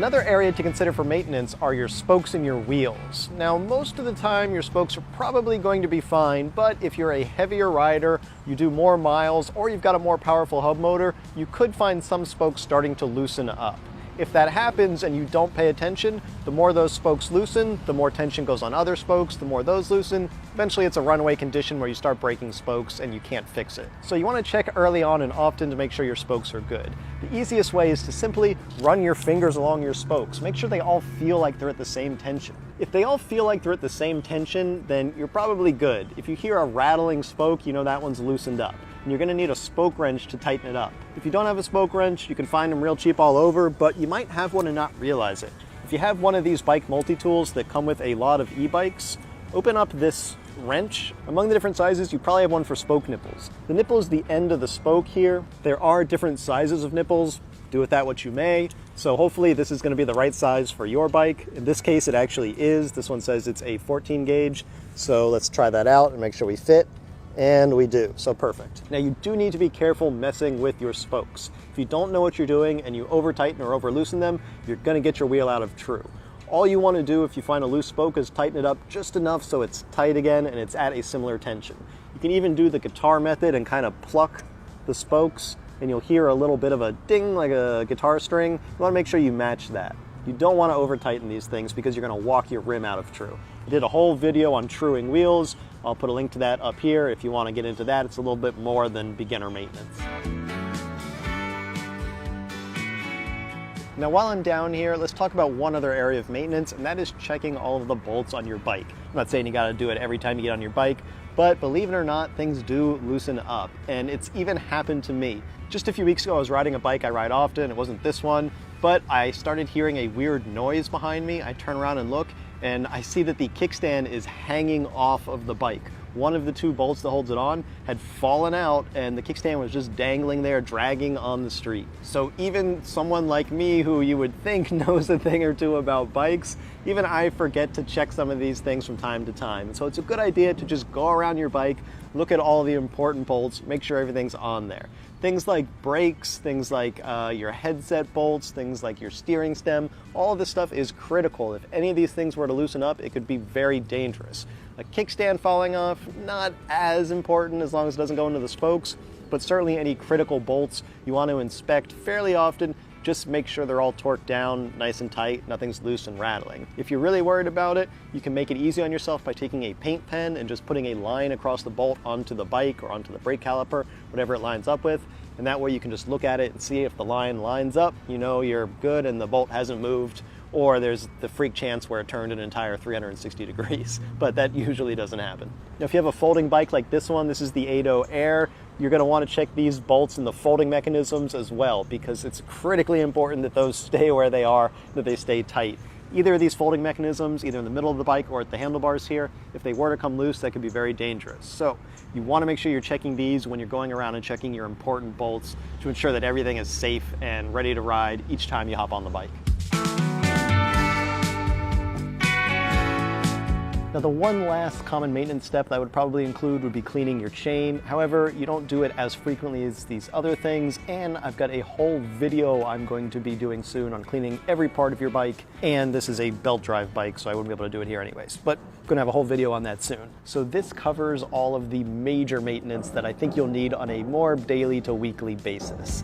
Another area to consider for maintenance are your spokes and your wheels. Now, most of the time your spokes are probably going to be fine, but if you're a heavier rider, you do more miles, or you've got a more powerful hub motor, you could find some spokes starting to loosen up. If that happens and you don't pay attention, the more those spokes loosen, the more tension goes on other spokes, the more those loosen. Eventually it's a runaway condition where you start breaking spokes and you can't fix it. So you want to check early on and often to make sure your spokes are good. The easiest way is to simply run your fingers along your spokes. Make sure they all feel like they're at the same tension. If they all feel like they're at the same tension, then you're probably good. If you hear a rattling spoke, you know that one's loosened up. And you're going to need a spoke wrench to tighten it up. If you don't have a spoke wrench, you can find them real cheap all over, but you might have one and not realize it. If you have one of these bike multi-tools that come with a lot of e-bikes, open up this wrench. Among the different sizes, you probably have one for spoke nipples. The nipple is the end of the spoke here. There are different sizes of nipples. Do with that what you may. So hopefully this is going to be the right size for your bike. In this case, it actually is. This one says it's a 14 gauge. So let's try that out and make sure we fit. And we do, so perfect. Now you do need to be careful messing with your spokes. If you don't know what you're doing and you over tighten or over loosen them, you're gonna get your wheel out of true. All you wanna do if you find a loose spoke is tighten it up just enough so it's tight again and it's at a similar tension. You can even do the guitar method and kind of pluck the spokes and you'll hear a little bit of a ding like a guitar string. You wanna make sure you match that. You don't wanna over tighten these things because you're gonna walk your rim out of true. I did a whole video on truing wheels. I'll put a link to that up here if you want to get into that. It's a little bit more than beginner maintenance. Now while I'm down here, let's talk about one other area of maintenance, and that is checking all of the bolts on your bike. I'm not saying you got to do it every time you get on your bike, but believe it or not, things do loosen up, and it's even happened to me. Just a few weeks ago, I was riding a bike I ride often. It wasn't this one, but I started hearing a weird noise behind me. I turn around and look, and I see that the kickstand is hanging off of the bike. One of the two bolts that holds it on had fallen out and the kickstand was just dangling there, dragging on the street. So even someone like me who you would think knows a thing or two about bikes, even I forget to check some of these things from time to time. And so it's a good idea to just go around your bike, look at all the important bolts, make sure everything's on there. Things like brakes, things like your headset bolts, things like your steering stem, all of this stuff is critical. If any of these things were to loosen up, it could be very dangerous. A kickstand falling off, not as important as long as it doesn't go into the spokes, but certainly any critical bolts you want to inspect fairly often. Just make sure they're all torqued down nice and tight, nothing's loose and rattling. If you're really worried about it, you can make it easy on yourself by taking a paint pen and just putting a line across the bolt onto the bike or onto the brake caliper, whatever it lines up with. And that way you can just look at it and see if the line lines up, you know you're good and the bolt hasn't moved, or there's the freak chance where it turned an entire 360 degrees, but that usually doesn't happen. Now, if you have a folding bike like this one, this is the ADO Air, you're gonna wanna check these bolts and the folding mechanisms as well, because it's critically important that those stay where they are, that they stay tight. Either of these folding mechanisms, either in the middle of the bike or at the handlebars here, if they were to come loose, that could be very dangerous. So you wanna make sure you're checking these when you're going around and checking your important bolts to ensure that everything is safe and ready to ride each time you hop on the bike. Now the one last common maintenance step that I would probably include would be cleaning your chain. However, you don't do it as frequently as these other things, and I've got a whole video I'm going to be doing soon on cleaning every part of your bike, and this is a belt drive bike, so I wouldn't be able to do it here anyways, but I'm gonna have a whole video on that soon. So this covers all of the major maintenance that I think you'll need on a more daily to weekly basis.